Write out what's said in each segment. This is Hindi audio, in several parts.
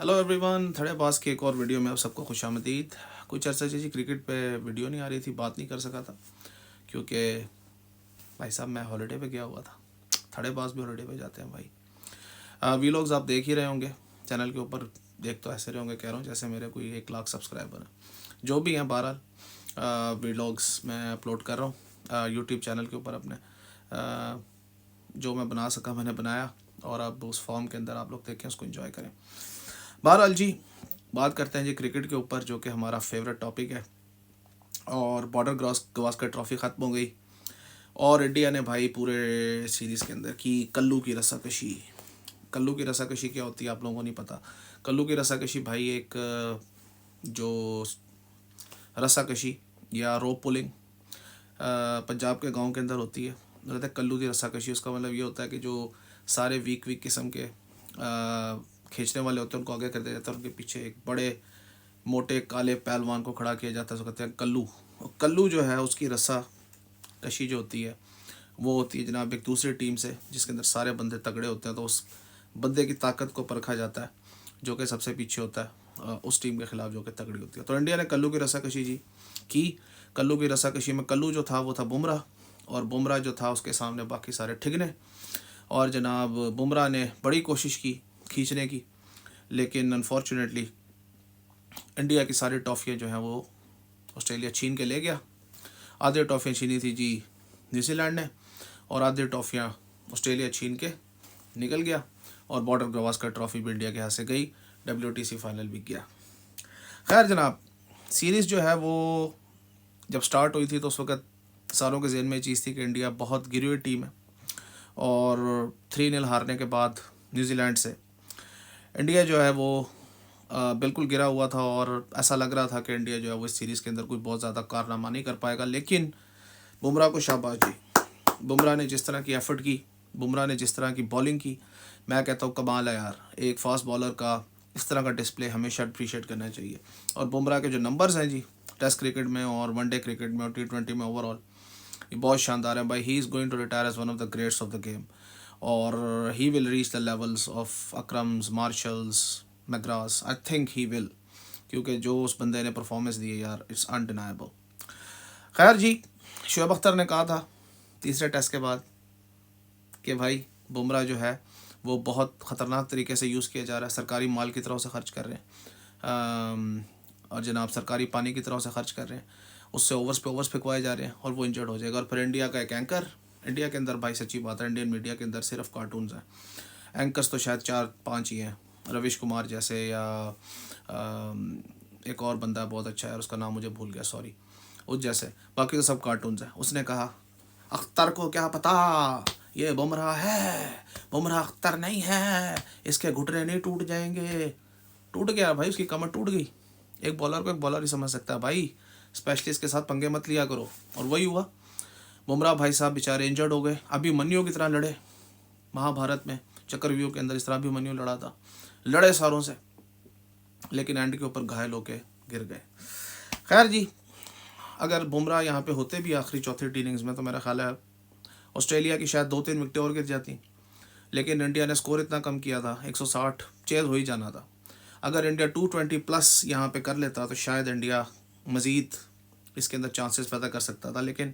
हेलो एवरीवन, थर्ड बास की एक और वीडियो में आप सबको खुशामदीद। कुछ अर्सा से जी क्रिकेट पे वीडियो नहीं आ रही थी, बात नहीं कर सका था क्योंकि भाई साहब मैं हॉलीडे पे गया हुआ था। थर्ड बास भी हॉलीडे पे जाते हैं भाई। वीलॉग्स आप देख ही रहे होंगे चैनल के ऊपर। देख तो ऐसे रहे होंगे, कह रहा हूँ जैसे मेरे कोई 1 लाख सब्सक्राइबर हैं। जो भी हैं बहरहाल वीलॉग्स मैं अपलोड कर रहा हूँ यूट्यूब चैनल के ऊपर अपने। जो मैं बना सका मैंने बनाया, और अब उस फॉर्म के अंदर आप लोग देखें, उसको एंजॉय करें। बहरहाल जी, बात करते हैं जी क्रिकेट के ऊपर, जो कि हमारा फेवरेट टॉपिक है। और बॉर्डर गवास्कर ट्रॉफी ख़त्म हो गई और इंडिया ने भाई पूरे सीरीज़ के अंदर की कल्लू की रस्साकशी। कल्लू की रस्साकशी क्या होती है आप लोगों को नहीं पता। कल्लू की रस्साकशी भाई एक जो रस्साकशी या रोप पुलिंग पंजाब के गांव के अंदर होती है। कहते हैं कल्लू की रस्साकशी। उसका मतलब ये होता है कि जो सारे वीक वीक किस्म के खींचने वाले होते हैं उनको आगे कर दिया जाता है, उनके पीछे एक बड़े मोटे काले पहलवान को खड़ा किया जाता है, उसको कहते हैं कल्लू। और कल्लू जो है उसकी रस्सा कशी जो होती है वो होती है जनाब एक दूसरी टीम से, जिसके अंदर सारे बंदे तगड़े होते हैं। तो उस बंदे की ताकत को परखा जाता है जो कि सबसे पीछे होता है उस टीम के खिलाफ जो कि तगड़ी होती है। तो इंडिया ने कल्लू की रस्साकशी जी की। कल्लू की रस्साकशी में कल्लू जो था वो था बुमराह, और बुमराह जो था उसके सामने बाकी सारे ठिगने। और जनाब बुमराह ने बड़ी कोशिश की खींचने की, लेकिन अनफॉर्चुनेटली इंडिया की सारी ट्रॉफियाँ जो हैं वो ऑस्ट्रेलिया छीन के ले गया। आधे ट्रॉफियाँ छीनी थी जी न्यूजीलैंड ने, और आधे ट्रॉफियाँ ऑस्ट्रेलिया छीन के निकल गया। और बॉर्डर गवास्कर ट्रॉफी भी इंडिया के हाथ से गई। WTC फाइनल भी गया। खैर जनाब, सीरीज़ जो है वो जब स्टार्ट हुई थी तो उस वक्त सारों के जहन में चीज़ थी कि इंडिया बहुत गिरी हुई टीम है, और 3-0 हारने के बाद न्यूजीलैंड से इंडिया जो है वो बिल्कुल गिरा हुआ था। और ऐसा लग रहा था कि इंडिया जो है वो इस सीरीज़ के अंदर कोई बहुत ज़्यादा कारनामा नहीं कर पाएगा। लेकिन बुमराह को शाबाश जी। बुमराह ने जिस तरह की एफर्ट की, बुमराह ने जिस तरह की बॉलिंग की, मैं कहता हूँ कमाल है यार। एक फास्ट बॉलर का इस तरह का डिस्प्ले हमेशा अप्रिशिएट करना चाहिए। और बुमराह के जो नंबर्स हैं जी टेस्ट क्रिकेट में और वनडे क्रिकेट में और T20 में ओवरऑल, ये बहुत शानदार है भाई। He is going to retire as one of the greats of the game, और he will reach the levels of Akrams, Marshalls, McGraths. I think he will, क्योंकि जो उस बंदे ने परफॉर्मेंस दी है यार, इट्स अनडिनाएबल। खैर जी, शोएब अख्तर ने कहा था तीसरे टेस्ट के बाद कि भाई बुमराह जो है वो बहुत ख़तरनाक तरीके से यूज़ किया जा रहा है, सरकारी माल की तरह से ख़र्च कर रहे हैं, और जनाब सरकारी पानी की तरह से ख़र्च कर रहे हैं। उससे ओवर्स पे ओवर्स फेंकवाए जा रहे हैं और वो इंजर्ड हो जाएगा। और फिर इंडिया का एक एंकर, इंडिया के अंदर भाई सच्ची बात है इंडियन मीडिया के अंदर सिर्फ कार्टून्स हैं। एंकर्स तो शायद 4-5 ही हैं, रविश कुमार जैसे, या एक और बंदा बहुत अच्छा है, उसका नाम मुझे भूल गया, सॉरी, उस जैसे। बाकी तो सब कार्टून्स हैं। उसने कहा अख्तर को क्या पता, ये बुमराह है, बुमराह अख्तर नहीं है, इसके घुटने नहीं टूट जाएंगे। टूट गया भाई, उसकी कमर टूट गई। एक बॉलर को एक बॉलर ही समझ सकता है भाई, स्पेशलिस्ट के साथ पंगे मत लिया करो। और वही हुआ, बुमराह भाई साहब बेचारे इंजर्ड हो गए। अभिमन्यु की तरह लड़े महाभारत में, चक्रव्यूह के अंदर इस तरह अभिमन्यु लड़ा था, लड़े सारों से, लेकिन एंड के ऊपर घायल होके गिर गए। खैर जी, अगर बुमराह यहाँ पे होते भी आखिरी चौथी इनिंग्स में, तो मेरा ख्याल है ऑस्ट्रेलिया की शायद 2-3 विकेटें और गिर जाती। लेकिन इंडिया ने स्कोर इतना कम किया था, 160 चेज हो ही जाना था। अगर इंडिया 220 प्लस यहाँ पे कर लेता तो शायद इंडिया मज़ीद इसके अंदर चांसेस पैदा कर सकता था। लेकिन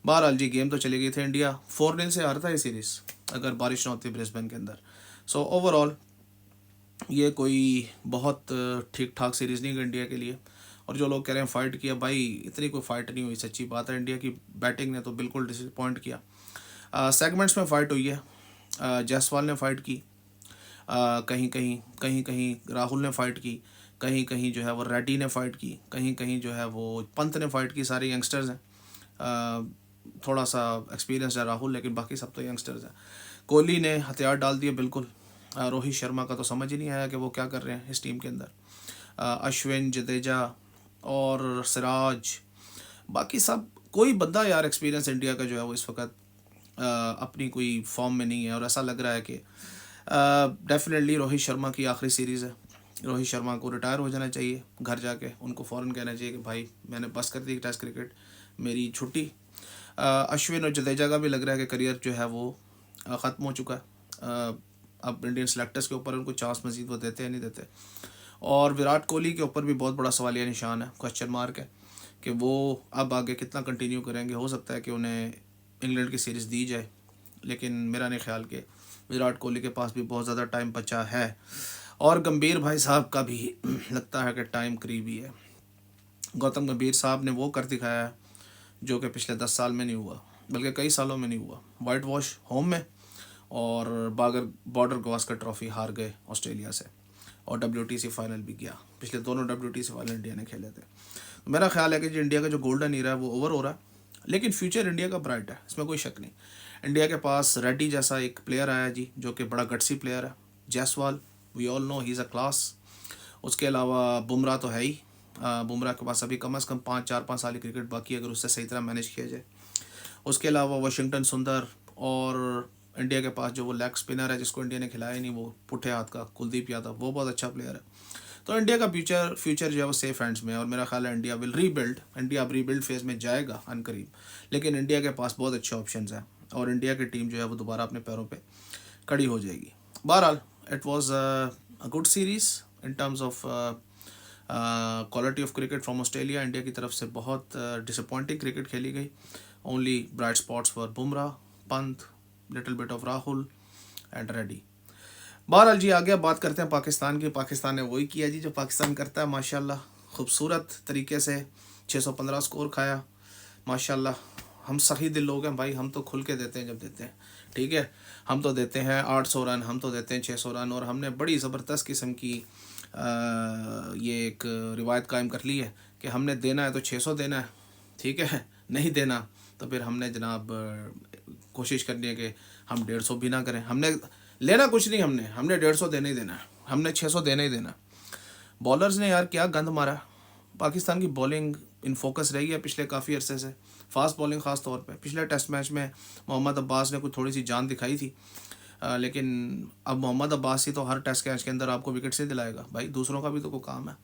बहरहाल जी, गेम तो चली गई थी। इंडिया 4-0 से हारता है सीरीज़ अगर बारिश ना होती ब्रिस्बेन के अंदर। सो ओवरऑल ये कोई बहुत ठीक ठाक सीरीज़ नहीं गई इंडिया के लिए। और जो लोग कह रहे हैं फ़ाइट किया, भाई इतनी कोई फ़ाइट नहीं हुई, सच्ची बात है। इंडिया की बैटिंग ने तो बिल्कुल डिसअपॉइंट किया। सेगमेंट्स में फ़ाइट हुई है। जायसवाल ने फ़ाइट की, कहीं कहीं राहुल ने फ़ाइट की, कहीं कहीं जो है वो रेड्डी ने फ़ाइट की, कहीं कहीं जो है वो पंत ने फ़ाइट की। सारे यंगस्टर्स हैं। थोड़ा सा एक्सपीरियंस है राहुल, लेकिन बाकी सब तो यंगस्टर्स हैं। कोहली ने हथियार डाल दिए बिल्कुल। रोहित शर्मा का तो समझ ही नहीं आया कि वो क्या कर रहे हैं इस टीम के अंदर। अश्विन, जडेजा और सिराज, बाकी सब कोई बंदा यार एक्सपीरियंस इंडिया का जो है वो इस वक्त अपनी कोई फॉर्म में नहीं है। और ऐसा लग रहा है कि डेफिनेटली रोहित शर्मा की आखिरी सीरीज़ है। रोहित शर्मा को रिटायर हो जाना चाहिए, घर जाके उनको फ़ौरन कहना चाहिए कि भाई मैंने बस कर दी टेस्ट क्रिकेट, मेरी छुट्टी। अश्विन और जडेजा का भी लग रहा है कि करियर जो है वो ख़त्म हो चुका है। अब इंडियन सेलेक्टर्स के ऊपर उनको चांस मजीद वो देते हैं नहीं देते। और विराट कोहली के ऊपर भी बहुत बड़ा सवालिया निशान है, क्वेश्चन मार्क है कि वो अब आगे कितना कंटिन्यू करेंगे। हो सकता है कि उन्हें इंग्लैंड की सीरीज़ दी जाए, लेकिन मेरा नहीं ख्याल कि विराट कोहली के पास भी बहुत ज़्यादा टाइम बचा है। और गंभीर भाई साहब का भी लगता है कि टाइम करीबी है। गौतम गंभीर साहब ने वो कर दिखाया है जो कि पिछले 10 साल में नहीं हुआ, बल्कि कई सालों में नहीं हुआ। वाइट वॉश होम में, और बॉर्डर गवास्कर ट्रॉफी हार गए ऑस्ट्रेलिया से, और WTC फाइनल भी गया। पिछले दोनों WTC फाइनल इंडिया ने खेले थे। तो मेरा ख्याल है कि जो इंडिया का जो गोल्डन ईरा है वो ओवर हो रहा है, लेकिन फ्यूचर इंडिया का ब्राइट है, इसमें कोई शक नहीं। इंडिया के पास रेड्डी जैसा एक प्लेयर आया जी, जो कि बड़ा गट्सी प्लेयर है। Jaiswal, we all know he is a class. उसके अलावा बुमराह तो है ही, बुमराह के पास अभी कम से कम 4-5 साल की क्रिकेट बाकी है, अगर उससे सही तरह मैनेज किया जाए। उसके अलावा वाशिंगटन सुंदर, और इंडिया के पास जो वो लेग स्पिनर है जिसको इंडिया ने खिलाया नहीं, वो पुठे हाथ का कुलदीप यादव, वो बहुत अच्छा प्लेयर है। तो इंडिया का फ्यूचर जो है वो सेफ हैंड्स में है, और मेरा ख्याल है इंडिया विल रीबिल्ड। इंडिया अब रीबिल्ड फेज़ में जाएगा अनकरीब, लेकिन इंडिया के पास बहुत अच्छे ऑप्शंस हैं, और इंडिया की टीम जो है वो दोबारा अपने पैरों पे खड़ी हो जाएगी। बहरहाल it was a good series in terms of quality of cricket from Australia. India की तरफ से बहुत डिसअपॉइंटिंग क्रिकेट खेली गई। Only bright spots for Bumrah, Pant, little bit of Rahul and Reddy. बहरहाल जी आगे बात करते हैं पाकिस्तान की। पाकिस्तान ने वही किया जी जो पाकिस्तान करता है माशाल्लाह, खूबसूरत तरीके से 615 स्कोर खाया माशाल्लाह। हम सही दिल लोग हैं भाई, हम तो खुल के देते हैं जब देते हैं, ठीक है। हम तो देते हैं 800 रन, हम तो देते हैं 600 रन, और हमने बड़ी ज़बरदस्त किस्म की ये एक रिवायत कायम कर ली है कि हमने देना है तो 600 देना है, ठीक है। नहीं देना तो फिर हमने जनाब कोशिश करनी है कि हम 150 भी ना करें। हमने लेना कुछ नहीं, हमने 150 देना ही देना है, हमने 600 देना ही देना। बॉलर्स ने यार क्या गंद मारा। पाकिस्तान की बॉलिंग इन फोकस रही है पिछले काफ़ी अरसे से, फास्ट बॉलिंग ख़ास तौर पे। पिछले टेस्ट मैच में मोहम्मद अब्बास ने कुछ थोड़ी सी जान दिखाई थी, लेकिन अब मोहम्मद अब्बास ही तो हर टेस्ट मैच के अंदर आपको विकेट से दिलाएगा भाई, दूसरों का भी तो कोई काम है।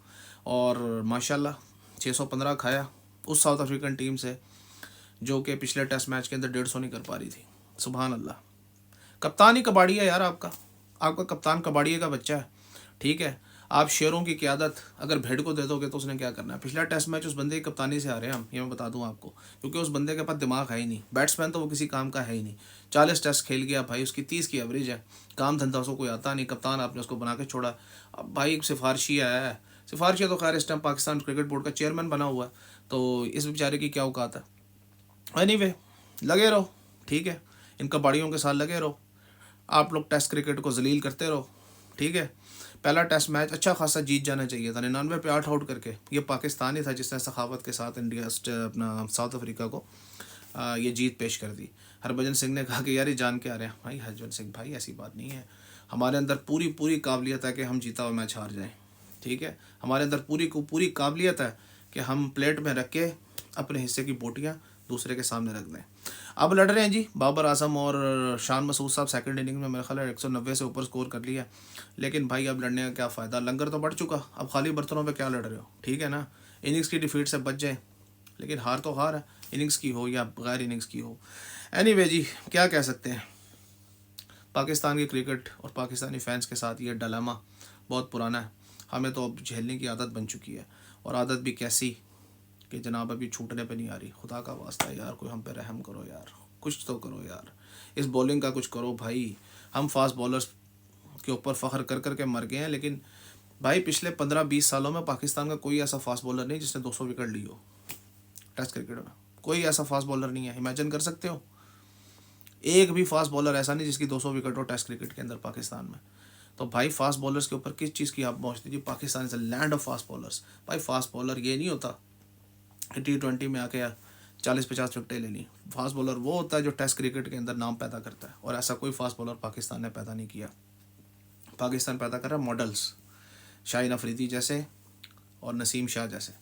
और माशाल्लाह 615 खाया उस साउथ अफ्रीकन टीम से जो कि पिछले टेस्ट मैच के अंदर 150 नहीं कर पा रही थी। सुभान अल्लाह। कप्तान ही कबाड़िया यार, आपका कप्तान कबाड़िए का बच्चा है, ठीक है। आप शेरों की क़यादत अगर भेड़ को दे दोगे तो उसने क्या करना है। पिछला टेस्ट मैच उस बंदे की कप्तानी से आ रहे हैं हम, ये मैं बता दूं आपको, क्योंकि उस बंदे के पास दिमाग है ही नहीं। बैट्समैन तो वो किसी काम का है ही नहीं। 40 टेस्ट खेल गया भाई, उसकी 30 की एवरेज है, काम धंधा उसको कोई आता नहीं। कप्तान आपने उसको बना के छोड़ा। अब भाई सिफारशी आया है, सिफारशी तो खैर इस टाइम पाकिस्तान क्रिकेट बोर्ड का चेयरमैन बना हुआ है, तो इस बेचारे की क्या औकात है। एनीवे लगे रहो, ठीक है, इन कबाड़ियों के साथ लगे रहो। आप लोग टेस्ट क्रिकेट को जलील करते रहो, ठीक है। पहला टेस्ट मैच अच्छा खासा जीत जाना चाहिए था, 99 पे 8 आउट करके। ये पाकिस्तान ही था जिसने सखावत के साथ अपना साउथ अफ्रीका को ये जीत पेश कर दी। हरभजन सिंह ने कहा कि यार ये जान के आ रहे हैं। भाई हरभजन सिंह भाई ऐसी बात नहीं है, हमारे अंदर पूरी काबिलियत है कि हम जीता हुआ मैच हार जाएँ, ठीक है। हमारे अंदर पूरी काबिलियत है कि हम प्लेट में रख के अपने हिस्से की बोटियाँ दूसरे के सामने रख दें। अब लड़ रहे हैं जी बाबर आजम और शान मसूद साहब। सेकंड इनिंग में मेरा ख्याल है 190 से ऊपर स्कोर कर लिया, लेकिन भाई अब लड़ने का क्या फ़ायदा, लंगर तो बढ़ चुका। अब खाली बर्तनों पे क्या लड़ रहे हो, ठीक है ना। इनिंग्स की डिफीट से बच जाए, लेकिन हार तो हार है, इनिंग्स की हो या गैर इनिंग्स की हो। एनीवे जी क्या कह सकते हैं, पाकिस्तान की क्रिकेट और पाकिस्तानी फैंस के साथ ये डिलेमा बहुत पुराना है। हमें तो अब झेलने की आदत बन चुकी है, और आदत भी कैसी कि जनाब अभी छूटने पे नहीं आ रही। खुदा का वास्ता यार कोई हम पे रहम करो यार, कुछ तो करो यार, इस बॉलिंग का कुछ करो भाई। हम फास्ट बॉलर्स के ऊपर फ़ख्र कर कर के मर गए हैं, लेकिन भाई पिछले 15-20 सालों में पाकिस्तान का कोई ऐसा फास्ट बॉलर नहीं जिसने 200 विकेट ली हो टेस्ट क्रिकेट में। कोई ऐसा फास्ट बॉलर नहीं है, इमेजिन कर सकते हो। एक भी फास्ट बॉलर ऐसा नहीं जिसकी 200 विकेट हो टेस्ट क्रिकेट के अंदर पाकिस्तान में। तो भाई फास्ट बॉलर्स के ऊपर किस चीज़ की आप पहुँचती थी। Pakistan is a land of fast bowlers. भाई फास्ट बॉलर ये नहीं होता T20 में आके 40-50 विकेटें ले ली। फास्ट बॉलर वो होता है जो टेस्ट क्रिकेट के अंदर नाम पैदा करता है, और ऐसा कोई फास्ट बॉलर पाकिस्तान ने पैदा नहीं किया। पाकिस्तान पैदा कर रहा है मॉडल्स, शाहीन अफरीदी जैसे और नसीम शाह जैसे।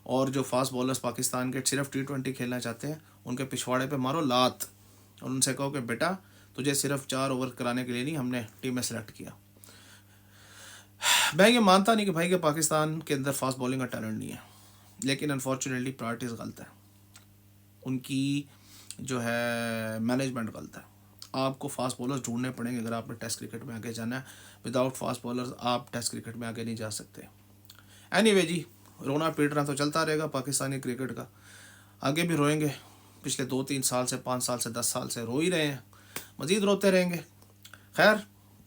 और जो फास्ट बॉलर्स पाकिस्तान के सिर्फ T20 खेलना चाहते हैं, उनके पिछवाड़े पे मारो लात और उनसे कहो कि बेटा तुझे सिर्फ 4 ओवर कराने के लिए नहीं हमने टीम में सेलेक्ट किया। मैं ये मानता नहीं कि भाई कि पाकिस्तान के अंदर फास्ट बॉलिंग का टैलेंट नहीं है, लेकिन अनफॉर्चुनेटली प्रायोरिटीज़ गलत है, उनकी जो है मैनेजमेंट गलत है। आपको फास्ट बॉलर्स ढूंढने पड़ेंगे अगर आपने टेस्ट क्रिकेट में आगे जाना है। विदाउट फास्ट बॉलर्स आप टेस्ट क्रिकेट में आगे नहीं जा सकते। एनीवे जी, रोना पीटना तो चलता रहेगा पाकिस्तानी क्रिकेट का, आगे भी रोएंगे। पिछले 2-3 साल से, 5 साल से, 10 साल से रो ही रहे हैं, मज़ीद रोते रहेंगे। खैर,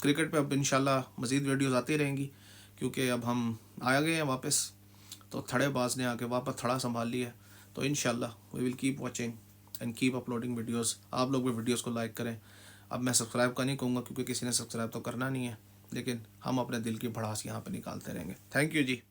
क्रिकेट पे अब इंशाल्लाह मज़ीद वीडियोज़ आती रहेंगी, क्योंकि अब हम आ गए हैं वापस, तो थड़ेबाज ने आके वापस थड़ा संभाल लिया है। तो इंशाल्लाह we will keep watching and keep uploading videos. आप लोग भी वीडियोज़ को लाइक करें। अब मैं सब्सक्राइब का नहीं कहूँगा, क्योंकि किसी ने सब्सक्राइब तो करना नहीं है, लेकिन हम अपने दिल की भड़ास यहाँ पर निकालते रहेंगे। Thank you ji.